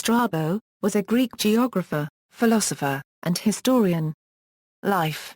Strabo, was a Greek geographer, philosopher, and historian. Life.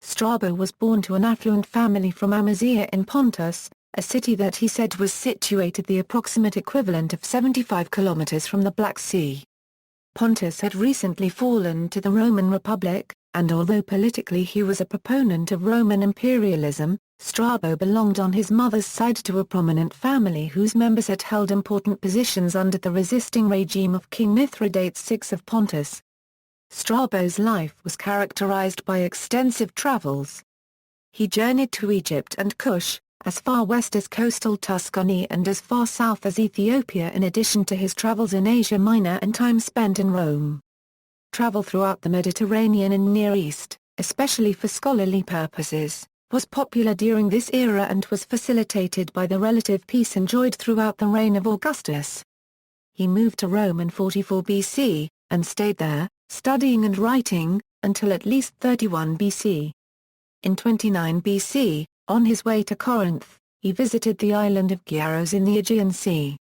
Strabo was born to an affluent family from Amasea in Pontus, a city that he said was situated the approximate equivalent of 75 kilometers from the Black Sea. Pontus had recently fallen to the Roman Republic, and although politically he was a proponent of Roman imperialism, Strabo belonged on his mother's side to a prominent family whose members had held important positions under the resisting regime of King Mithridates VI of Pontus. Strabo's life was characterized by extensive travels. He journeyed to Egypt and Kush, as far west as coastal Tuscany and as far south as Ethiopia, in addition to his travels in Asia Minor and time spent in Rome. Travel throughout the Mediterranean and Near East, especially for scholarly purposes, was popular during this era and was facilitated by the relative peace enjoyed throughout the reign of Augustus. He moved to Rome in 44 BC, and stayed there, studying and writing, until at least 31 BC. In 29 BC, on his way to Corinth, he visited the island of Gyarros in the Aegean Sea.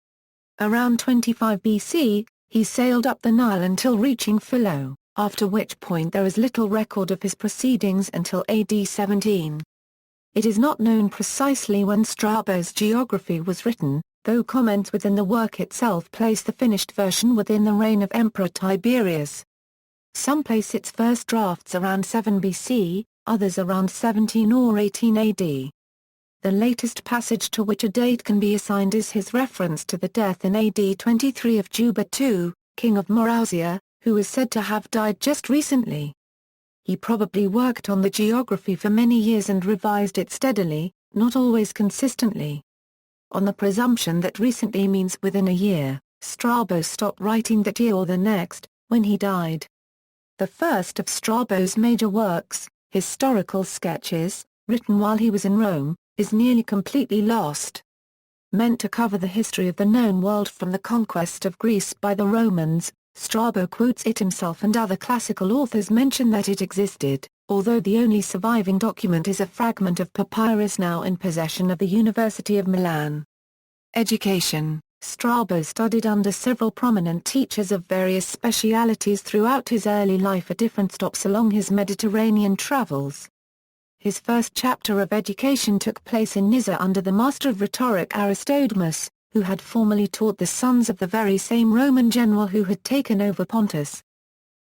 Around 25 BC, he sailed up the Nile until reaching Philo, after which point there is little record of his proceedings until AD 17. It is not known precisely when Strabo's geography was written, though comments within the work itself place the finished version within the reign of Emperor Tiberius. Some place its first drafts around 7 BC, others around 17 or 18 AD. The latest passage to which a date can be assigned is his reference to the death in AD 23 of Juba II, king of Marausia, who is said to have died just recently. He probably worked on the geography for many years and revised it steadily, not always consistently. On the presumption that recently means within a year, Strabo stopped writing that year or the next, when he died. The first of Strabo's major works, Historical Sketches, written while he was in Rome, is nearly completely lost. Meant to cover the history of the known world from the conquest of Greece by the Romans, Strabo quotes it himself, and other classical authors mention that it existed, although the only surviving document is a fragment of papyrus now in possession of the University of Milan. Education. Strabo studied under several prominent teachers of various specialities throughout his early life at different stops along his Mediterranean travels. His first chapter of education took place in Nyssa under the master of rhetoric Aristodemus, who had formerly taught the sons of the very same Roman general who had taken over Pontus.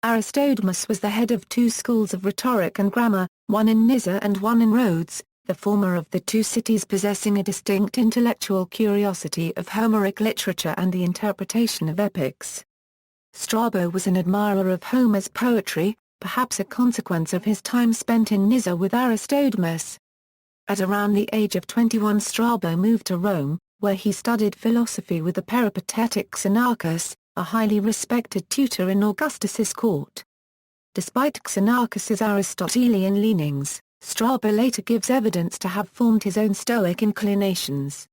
Aristodemus was the head of two schools of rhetoric and grammar, one in Nyssa and one in Rhodes, the former of the two cities possessing a distinct intellectual curiosity of Homeric literature and the interpretation of epics. Strabo was an admirer of Homer's poetry, perhaps a consequence of his time spent in Nyssa with Aristodemus. At around the age of 21, Strabo moved to Rome, where he studied philosophy with the peripatetic Xenarchus, a highly respected tutor in Augustus's court. Despite Xenarchus's Aristotelian leanings, Strabo later gives evidence to have formed his own Stoic inclinations.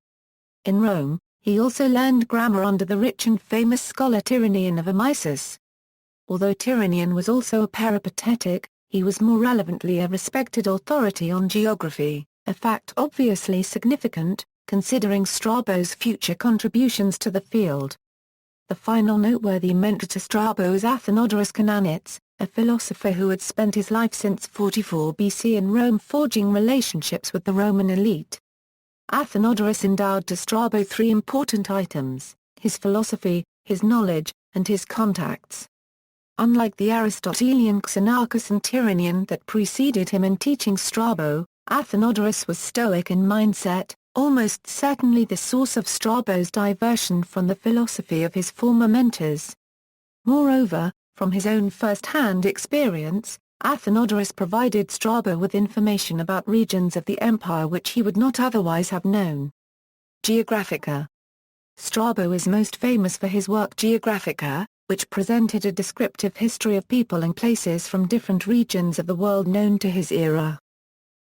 In Rome, he also learned grammar under the rich and famous scholar Tyrrhenian of Amisus. Although Tyrrhenian was also a peripatetic, he was more relevantly a respected authority on geography, a fact obviously significant, considering Strabo's future contributions to the field. The final noteworthy mentor to Strabo is Athenodorus Cananits, a philosopher who had spent his life since 44 BC in Rome forging relationships with the Roman elite. Athenodorus endowed to Strabo three important items: his philosophy, his knowledge, and his contacts. Unlike the Aristotelian Xenarchus and Tyrrhenian that preceded him in teaching Strabo, Athenodorus was Stoic in mindset, almost certainly the source of Strabo's diversion from the philosophy of his former mentors. Moreover, from his own first-hand experience, Athenodorus provided Strabo with information about regions of the empire which he would not otherwise have known. Geographica. Strabo is most famous for his work Geographica, which presented a descriptive history of people and places from different regions of the world known to his era.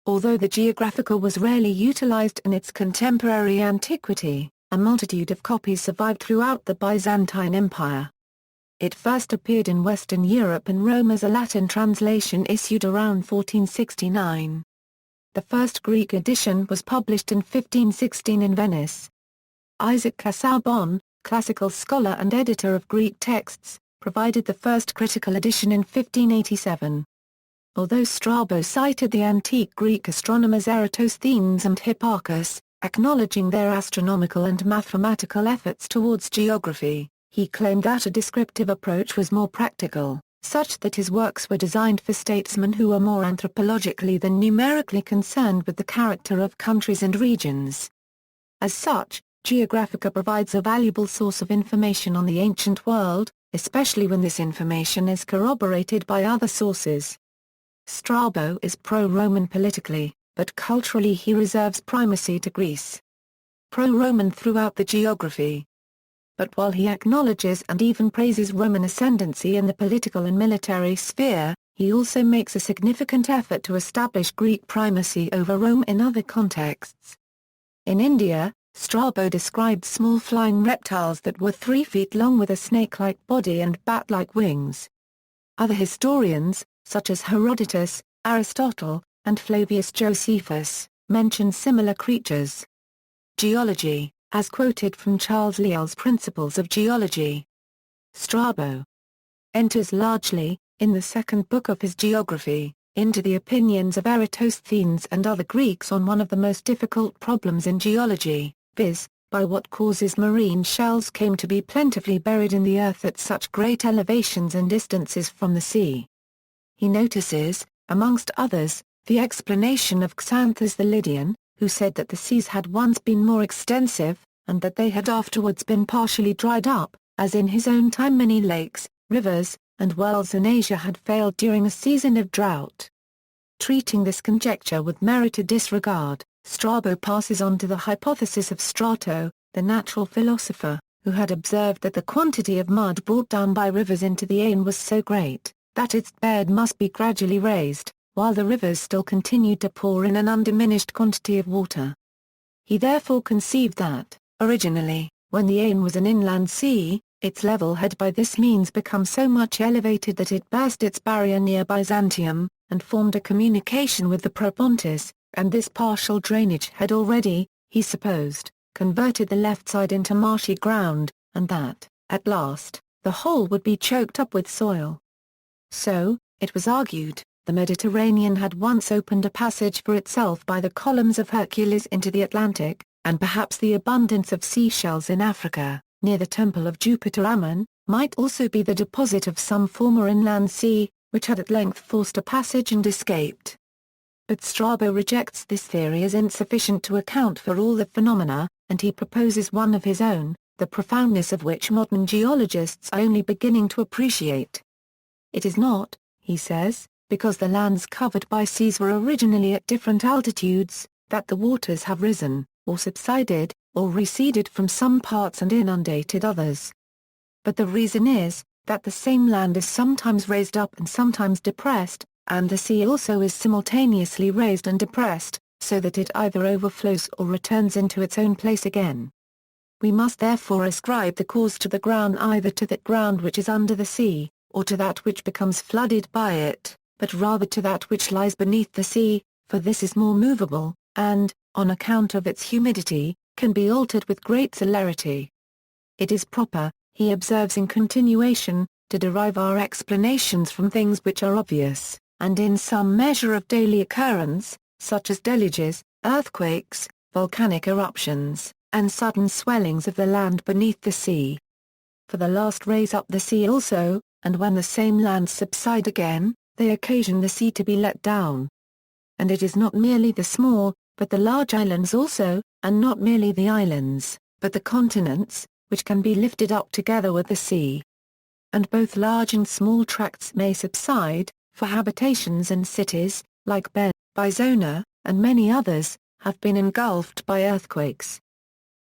Although the Geographica was rarely utilized in its contemporary antiquity, a multitude of copies survived throughout the Byzantine Empire. It first appeared in Western Europe and Rome as a Latin translation issued around 1469. The first Greek edition was published in 1516 in Venice. Isaac Casaubon, classical scholar and editor of Greek texts, provided the first critical edition in 1587. Although Strabo cited the antique Greek astronomers Eratosthenes and Hipparchus, acknowledging their astronomical and mathematical efforts towards geography, he claimed that a descriptive approach was more practical, such that his works were designed for statesmen who were more anthropologically than numerically concerned with the character of countries and regions. As such, Geographica provides a valuable source of information on the ancient world, especially when this information is corroborated by other sources. Strabo is pro-Roman politically, but culturally he reserves primacy to Greece. Pro-Roman throughout the geography. But while he acknowledges and even praises Roman ascendancy in the political and military sphere, he also makes a significant effort to establish Greek primacy over Rome in other contexts. In India, Strabo described small flying reptiles that were 3 feet long with a snake-like body and bat-like wings. Other historians, such as Herodotus, Aristotle, and Flavius Josephus, mention similar creatures. Geology, as quoted from Charles Lyell's Principles of Geology. Strabo enters largely, in the second book of his Geography, into the opinions of Eratosthenes and other Greeks on one of the most difficult problems in geology, viz., by what causes marine shells came to be plentifully buried in the earth at such great elevations and distances from the sea. He notices, amongst others, the explanation of Xanthus the Lydian, who said that the seas had once been more extensive, and that they had afterwards been partially dried up, as in his own time many lakes, rivers, and wells in Asia had failed during a season of drought. Treating this conjecture with merited disregard, Strabo passes on to the hypothesis of Strato, the natural philosopher, who had observed that the quantity of mud brought down by rivers into the Ain was so great, that its bed must be gradually raised, while the rivers still continued to pour in an undiminished quantity of water. He therefore conceived that, originally, when the Ain was an inland sea, its level had by this means become so much elevated that it burst its barrier near Byzantium, and formed a communication with the Propontis, and this partial drainage had already, he supposed, converted the left side into marshy ground, and that, at last, the whole would be choked up with soil. So, it was argued, the Mediterranean had once opened a passage for itself by the columns of Hercules into the Atlantic, and perhaps the abundance of seashells in Africa, near the temple of Jupiter Ammon, might also be the deposit of some former inland sea, which had at length forced a passage and escaped. But Strabo rejects this theory as insufficient to account for all the phenomena, and he proposes one of his own, the profoundness of which modern geologists are only beginning to appreciate. It is not, he says, because the lands covered by seas were originally at different altitudes, that the waters have risen, or subsided, or receded from some parts and inundated others. But the reason is, that the same land is sometimes raised up and sometimes depressed, and the sea also is simultaneously raised and depressed, so that it either overflows or returns into its own place again. We must therefore ascribe the cause to the ground either to that ground which is under the sea, or to that which becomes flooded by it, but rather to that which lies beneath the sea, for this is more movable, and, on account of its humidity, can be altered with great celerity. It is proper, he observes in continuation, to derive our explanations from things which are obvious, and in some measure of daily occurrence, such as deluges, earthquakes, volcanic eruptions, and sudden swellings of the land beneath the sea. For the last raise up the sea also, and when the same lands subside again, they occasion the sea to be let down. And it is not merely the small, but the large islands also, and not merely the islands, but the continents, which can be lifted up together with the sea. And both large and small tracts may subside, for habitations and cities, like Bizona, and many others, have been engulfed by earthquakes.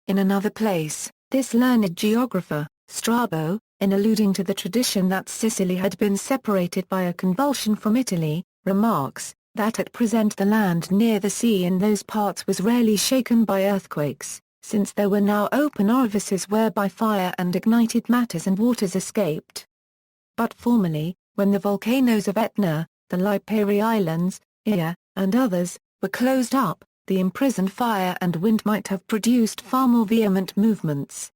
In another place, this learned geographer, Strabo, in alluding to the tradition that Sicily had been separated by a convulsion from Italy, remarks, that at present the land near the sea in those parts was rarely shaken by earthquakes, since there were now open orifices whereby fire and ignited matters and waters escaped. But formerly, when the volcanoes of Etna, the Lipari Islands, Ia, and others, were closed up, the imprisoned fire and wind might have produced far more vehement movements.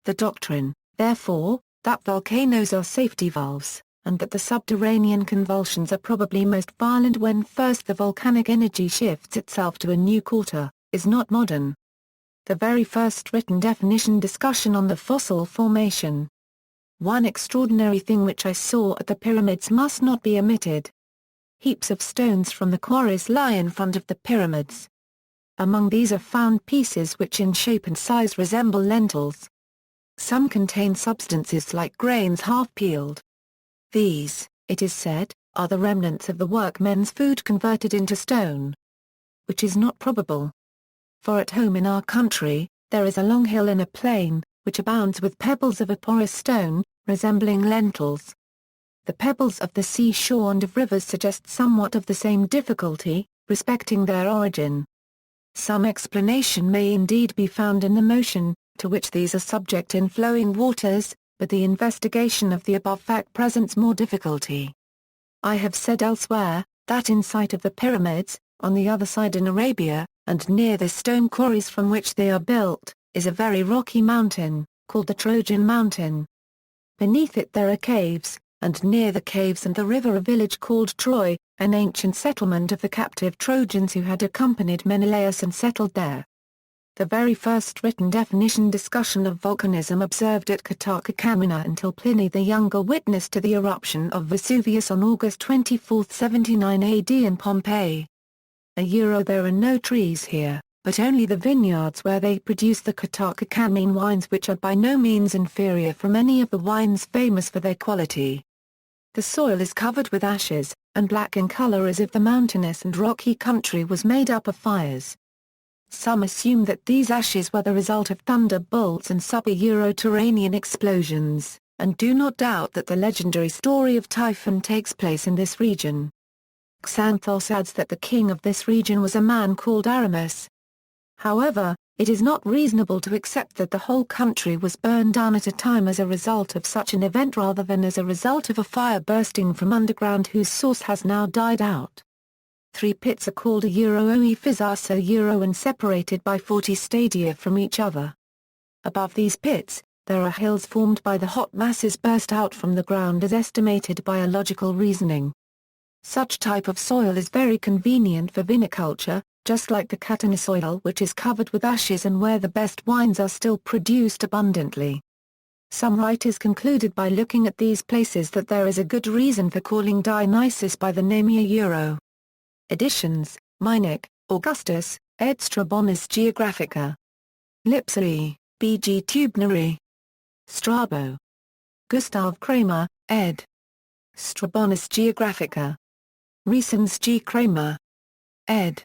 The doctrine, therefore, that volcanoes are safety valves, and that the subterranean convulsions are probably most violent when first the volcanic energy shifts itself to a new quarter, is not modern. The very first written definition discussion on the fossil formation. One extraordinary thing which I saw at the pyramids must not be omitted. Heaps of stones from the quarries lie in front of the pyramids. Among these are found pieces which in shape and size resemble lentils. Some contain substances like grains half peeled. These, it is said, are the remnants of the workmen's food converted into stone. Which is not probable. For at home in our country, there is a long hill in a plain, which abounds with pebbles of a porous stone, resembling lentils. The pebbles of the seashore and of rivers suggest somewhat of the same difficulty, respecting their origin. Some explanation may indeed be found in the motion, to which these are subject in flowing waters, but the investigation of the above fact presents more difficulty. I have said elsewhere, that in sight of the pyramids, on the other side in Arabia, and near the stone quarries from which they are built, is a very rocky mountain, called the Trojan Mountain. Beneath it there are caves, and near the caves and the river a village called Troy, an ancient settlement of the captive Trojans who had accompanied Menelaus and settled there. The very first written definition discussion of volcanism observed at Geographica until Pliny the Younger witnessed to the eruption of Vesuvius on August 24, 79 AD in Pompeii. There are no trees here, but only the vineyards where they produce the Geographica wines, which are by no means inferior from any of the wines famous for their quality. The soil is covered with ashes, and black in color as if the mountainous and rocky country was made up of fires. Some assume that these ashes were the result of thunderbolts and sub-Terranean explosions, and do not doubt that the legendary story of Typhon takes place in this region. Xanthos adds that the king of this region was a man called Aramis. However, it is not reasonable to accept that the whole country was burned down at a time as a result of such an event rather than as a result of a fire bursting from underground whose source has now died out. 3 pits are called Oephizas and separated by 40 stadia from each other. Above these pits, there are hills formed by the hot masses burst out from the ground as estimated by a logical reasoning. Such type of soil is very convenient for viniculture, just like the Catena soil which is covered with ashes and where the best wines are still produced abundantly. Some writers concluded by looking at these places that there is a good reason for calling Dionysus by the name Euro. Editions, Meinecke, Augustus, ed. Strabonus Geographica. Lipsey, B.G. Tubneri. Strabo. Gustav Kramer, ed. Strabonus Geographica. Reasons G. Kramer. ed.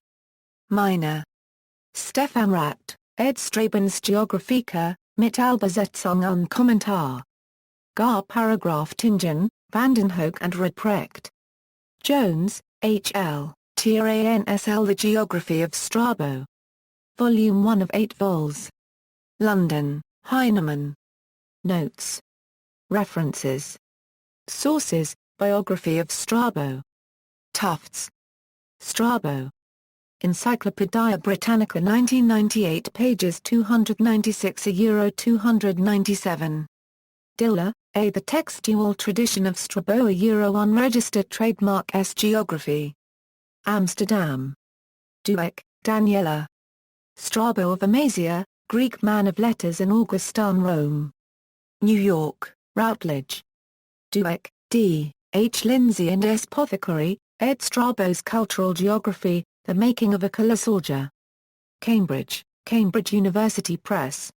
Minor. Stefan Rath, ed. Strabons Geographica, mit Übersetzung und Kommentar. Gar Paragraph Tingen, Vandenhoek and Ruprecht. Jones, H. L., Transl. The Geography of Strabo. Volume 1 of 8 vols. London, Heinemann. Notes. References. Sources, Biography of Strabo. Tufts. Strabo. Encyclopædia Britannica 1998 pages 296 €297. Diller, A. The Textual Tradition of Strabo Unregistered Trademark S. Geography. Amsterdam. Dueck, Daniela. Strabo of Amasia, Greek man of letters in Augustan Rome. New York, Routledge. Dueck, D., H. Lindsay and S. Pothecary, ed. Strabo's Cultural Geography, The Making of a Colossurgia. Cambridge, Cambridge University Press.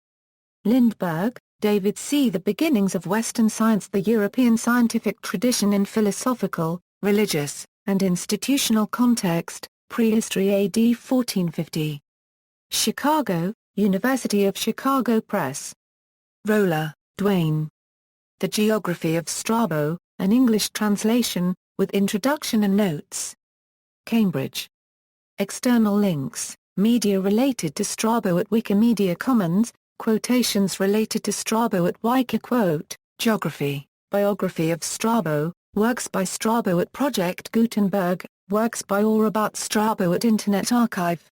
Lindbergh, David C. The Beginnings of Western Science, the European Scientific Tradition in Philosophical, Religious, and Institutional Context, Prehistory AD 1450. Chicago, University of Chicago Press. Roller, Duane. The Geography of Strabo, an English translation, with introduction and notes. Cambridge. External links, media related to Strabo at Wikimedia Commons, quotations related to Strabo at Wikiquote, Geography, Biography of Strabo, works by Strabo at Project Gutenberg, works by or about Strabo at Internet Archive.